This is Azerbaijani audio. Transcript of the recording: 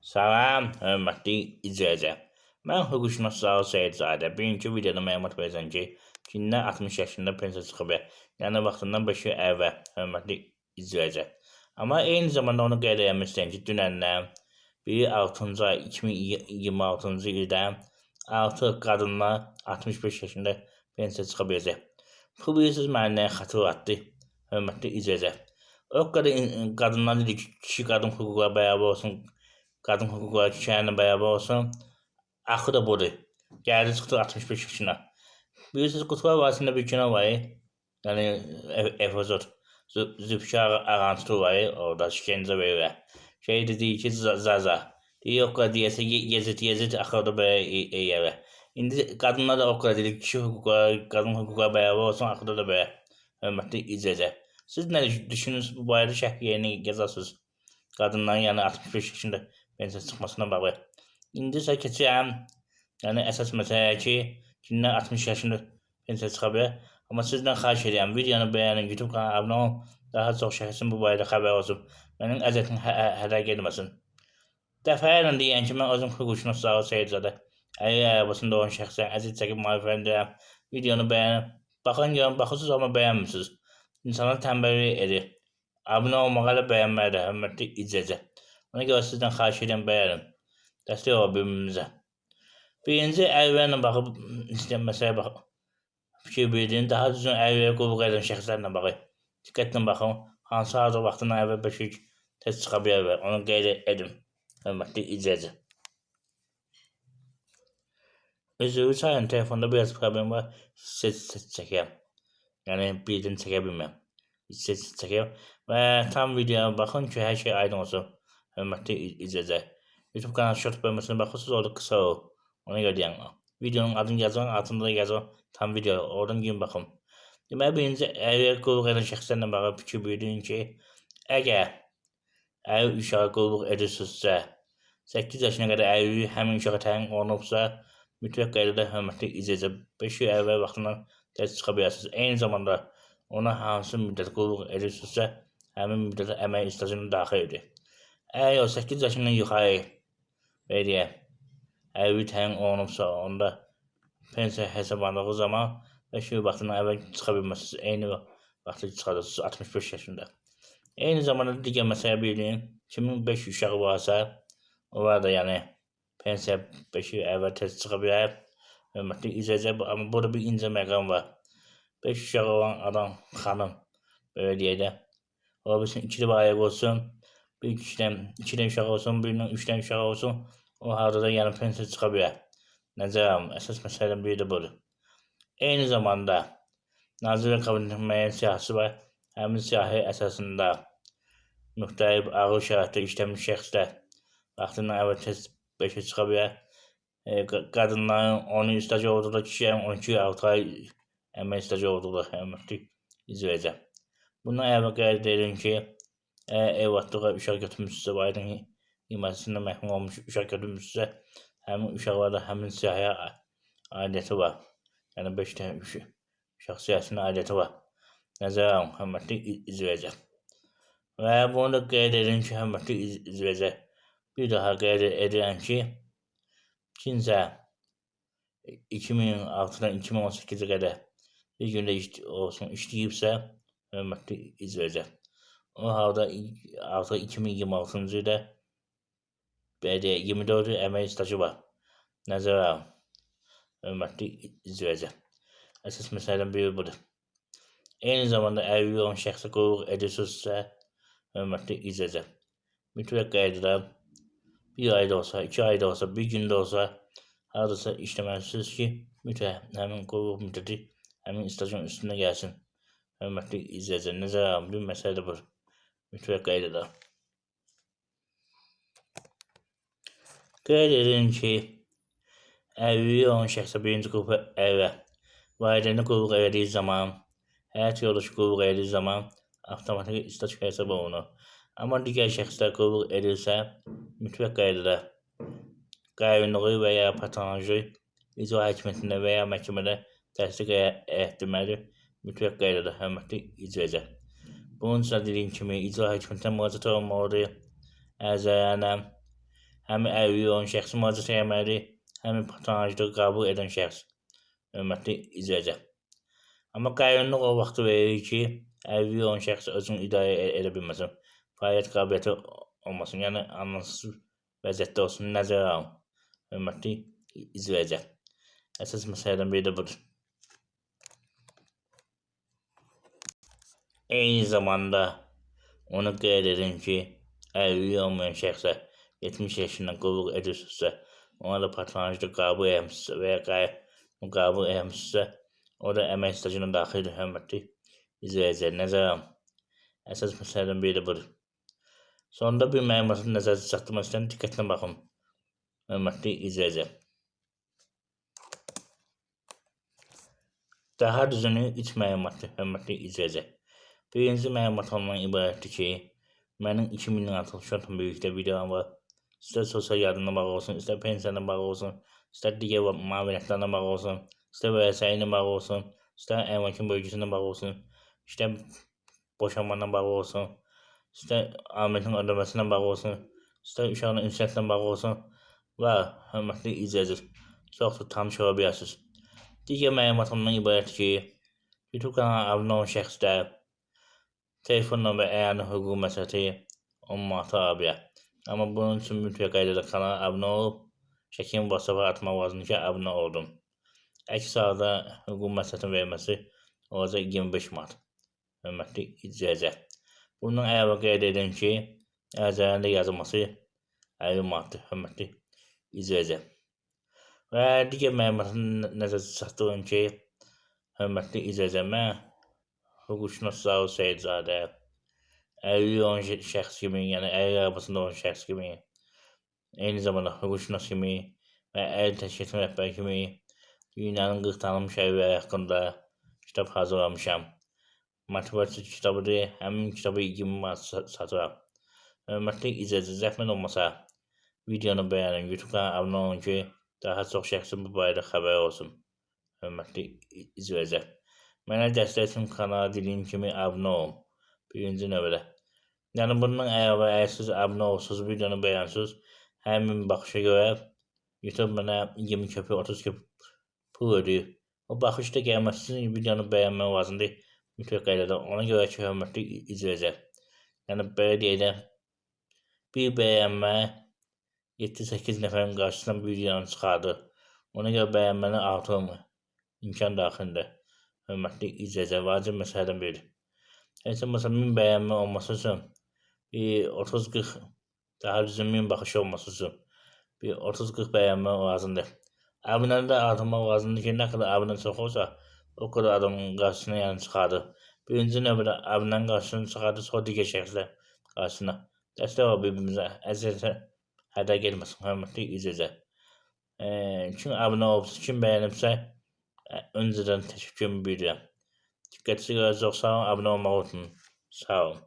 Salam, hörmətli izləyicilər. Mən hüquqşünas Zaur Seyidzadə. Bugünkü videoda məlumat verəcəm ki, kimlər 60 yaşında pensiya çıxıb, yəni vaxtından 5 il əvvəl, hörmətli izləyicilər. Amma eyni zamanda onu qeyd etmək istəyirəm ki, dünəndən 1-6-cı ay 2026-cı ildə 6 qadınlar 65 yaşında pensiya çıxa biləcək. Bu bilirsiniz mənə nəyə xatırlatdı, hörmətli izləyicilər. O qədər qadınlar dedi ki, kişi qadın hüquqları bərabər olsun, qadın hüquqları kişilərlə bərabər olsun. Axı da budur. Gəldi çıxdı 65 yaşına. Bilirsiniz, Qutlar Vadisi'ndə bir kino var. Yəni epizod. Zülfikar Ağantu var. Orada işgəncə verirlər. Şey deyir ki, Zaza. Deyir, o qədər deyəsə Yezid axırda belə eyərlər. İndi qadınlar da o qədər deyir, kişi hüquqları, qadın hüquqları bərabər olsun, axırda da belə. Hörmətli izləyicilər. Siz nə düşünürsünüz bu barədə şərh yerinə yazarsınız? Qadınların yəni 65 yaşında pensiya çıxmasına bağlı. İndi isə keçirəm, yəni əsas məsələyə ki, kimlər 60 yaşında pensiya çıxa bilər. Amma sizdən xahiş edirəm, videonu bəyənin, YouTube kanalına abunə olun, daha çox şəxsin bu barədə xəbər olsun. Mənim əziyyətim hədər getməsin. Dəfələrlə deyən ki, mən özüm hüquqşünas Zaur Seyidzadə. Əgər arabasında olan şəxslər əziyyət çəkib müalicələndirəm, videonu bəyənin. Baxın görün, baxırsınız amma bəyənmirsiniz. İnsanlar tənbəllik edir. Abunə olmağa da bəyənməyə də, hörmətli izləyicilər. Ona görə sizdən xahiş edirəm, bəyənin. Dəstək olun bir-birimizə. Birinci əlverlə baxıb istəyən məsələyə baxın. Fikir bildirin, daha düzgün əlverə qulluq edən şəxslərlə baxın. Diqqətlə baxın, hansı hazır vaxtından əvvəl beşik tez çıxa bilər, onu qeyd edin, hörmətli izləyicilər. Üzrü sayın, telefonda biraz problem var, ses çəkirəm. Yəni bildirim çəkə bilməm. Ses çəkirəm və tam videoya baxın ki, hər şey aydın olsun, hörmətli izləyicilər. YouTube kanalı short bölməsində baxırsınız, orada qısa o. Ona görə deyəm. Videonun adını yazın, altında da yazın tam video. Oradan girin baxın. Deməli, birinci əlverə qulluq edən şəxslərlə bağlı fikir bildirin ki, əgər əlil uşağı qulluq edirsinizsə, 8 yaşına qədər əlilliyi həmin uşağa təyin olunubsa, mütləq qaydada hörmətli izləyicilər 5 il əvvəl vaxtından tez çıxa bilərsiniz. Eyni zamanda ona hansı müddət qulluq edirsinizsə, həmin müddətə əmək stajına daxil edir. Əgər o 8 yaşından yuxarı belə deyək, əlillik təyin olunubsa, onda pensiya hesablandığı zaman 5 il vaxtından əvvəl çıxa bilməzsiniz. Eyni vaxtda çıxacaksınız 65 yaşında. Eyni zamanda digər məsələ bildirin, kimin 5 uşağı varsa, onlar da yəni pensiya 5 il əvvəl tez çıxa bilər. Hörmətli izləyicilər, amma burada bir incə məqam var. 5 uşağı olan adam, xanım, belə deyək də, o bilsin 2 də ayıq olsun, bir 2 dən uşağı olsun, birindən 3 dən uşağı olsun, o halda da yəni pensiya çıxa bilər. Nəzərə alın, əsas məsələdən biri də budur. Eyni zamanda Nazirlər Kabinetinin müəyyən siyahısı var. Həmin siyahı əsasında müxtəlif ağır şəraitdə işləmiş şəxslər vaxtından əvvəl tez 5-ə çıxa bilər. Qadınların 10 il stajı olduqda, kişilərin 12-6 ay əmək stajı olduqda, hörmətli izləyicilər. Bundan əvvəl qeyd edin ki, evlatlığa uşaq götürmüşsünüzsə, valideyn himayəsində məhrum olmuş uşaq götürmüşsünüzsə, həmin uşaqlarda həmin siyahıya aidiyyəti var. Yəni 5 dənə uşaq siyahısına aidiyyəti var. Nəzərə alın, hörmətli izləyicilər. Və bunu da qeyd edin ki, hörmətli izləyicilər, bir daha qeyd edirəm ki, kimsə 2006-dan 2018-ə qədər bir gündə işləyibsə, hörmətli izləyicilər, o halda artıq 2026-cı ildə 24 il əmək stajı var. Nəzərə alın, hörmətli izləyicilər. Əsas məsələdən biri budur. Eyni zamanda əlilliyi olan şəxsə qulluq edirsinizsə, hörmətli izləyicilər, mütləq qaydada 1 ayda olsa, 2 ayda olsa, 1 gündə olsa, hardasa işləməlisiniz ki, mütləq həmin qulluq müddəti həmin stajın üstünə gəlsin. Hörmətli izləyicilər, nəzərə alın, bir məsələ də budur. Mütləq qaydada. Qeyd edin ki, əlilliyi olan şəxsə birinci qrupa əvvəl valideyni qulluq elədiyi zaman, həyat yoldaşı qulluq elədiyi zaman avtomatik staj hesab olunur. Amma digər şəxslər qulluq edirsə, mütləq qaydada qaynığı və ya patoloji icra hakimiyyətində və ya məhkəmədə təsdiq etdirməlidir. Mütləq qaydada, hörmətli izləyicilər. Bunun üçün dediyim kimi icra hakimiyyətinə müraciət olunmalıdır. Ərzələrlə həm üye olan şəxsi müraciət etməlidir, həm patronajlığı qəbul edən şəxs. Hörmətli izləyicilər. Amma qayrınlıq o vaxt verir ki, üye olan şəxs özünü idarə edə bilməsin, fəaliyyət qabiliyyəti olmasın, yəni anlamsız vəziyyətdə olsun, nəzərə alın. Hörmətli izləyicilər. Əsas məsələdən biri də budur. Eyni zamanda onu qeyd edin ki, üye olmayan şəxsə 70 yaşından qulluq edirsinizsə, ona da patronajda qəbul etmişsinizsə və ya qəbul etmişsinizsə, o da əmək stajına daxildir. Hörmətli izləyicilər, nəzərə alın. Əsas məsələdən biri də budur. Sonunda bir məlumatı nəzərdə çatdırmaq istəyən diqqətlə baxın. Hörmətli izləyicilər. Daha düzünü 3 məlumatdır, hörmətli izləyicilər. Birinci məlumat ondan ibarətdir ki, mənim 2026 şortla birlikdə videom var. İstər sosial yardımla bağlı olsun, istər pensiyayla bağlı olsun, istər digər müavinətlərlə bağlı olsun, istər vəsailə ilə bağlı olsun, istər əmlakın bölgəsində bağlı olsun, istər boşanmayla bağlı olsun, istər alimentin ödəməsindən bağlı olsun, istər uşağın ünsiyyətlə bağlı olsun və hörmətli izləyicilər, çoxdur tanış ola bilərsiniz. Digər məlumat ondan ibarətdir ki, YouTube kanalına abunə olan şəxslər telefon nömrə əyanı hüquq məsələti 10 manat ala bilər. Amma bunun üçün mütləq qaydada kanala abunə olub, şəkilin WhatsApp-a atmaq lazımdır ki, abunə oldum. Əks halda hüquq məsləhətinin verilməsi olacaq 25 manat. Hörmətli izləyicilər. Bundan əlavə qeyd edin ki, ərizələrində yazılması 50 manatdır. Hörmətli izləyicilər. Və digər məlumatı nəzərdə çatdırın ki, hörmətli izləyicilər, mən hüquqşünas Zaur Seyidzadə, üye olan şəxs kimi, yəni əri arabasında olan şəxs kimi, eyni zamanda hüquqşünas kimi və əri təşkilatının rəhbəri kimi dünyanın 40 tanınmış ərləri haqqında kitab hazırlamışam. Motivasiya kitabıdır, həmin kitabı 20 manat satıram. Hörmətli izləyicilər, zəhmət olmasa videonu bəyənin, YouTube kanalına abunə olun ki, daha çox şəxsin bu barədə xəbəri olsun. Hörmətli izləyicilər. Mənə dəstək üçün kanala dediyim kimi abunə olun. Birinci növbədə. Yəni bundan əlavə əgər siz abunə olsunuz, videonu bəyənsiniz, həmin baxışa görə YouTube mənə 20 köpük, 30 köpük pul ödəyir. O baxışda gəlməsin, videonu bəyənmək lazımdır. Mütləq qaydada. Ona görə ki, hörmətli izləyicilər. Yəni belə deyək də, bir bəyənmə 7-8 nəfərin qarşısından videonu çıxardır. Ona görə bəyənməni artırmır. İmkan daxilində. Hörmətli izləyicilər, vacib məsələdən biridir. Heç olmasa 1000 bəyənmə olması üçün 30-40 daha düzgün 1000 baxış olması üçün bir 30-40 bəyənmə lazımdır. Abunəni də artırmaq lazımdır ki, nə qədər abunə çox olsa, o qədər adamın qarşısına yəni çıxardır. Birinci növbədə abunənin qarşısına çıxardır, sonra digər şəxslər qarşısına. Dəstək ol bir-birimizə, əziyyətə hədər getməsin, hörmətli izləyicilər. Kim abunə olubsa, kim bəyənibsə, öncədən təşəkkürümü bildirirəm. Diqqətinizə görə çox sağ olun, abunə olmağı unutmayın. Sağ olun.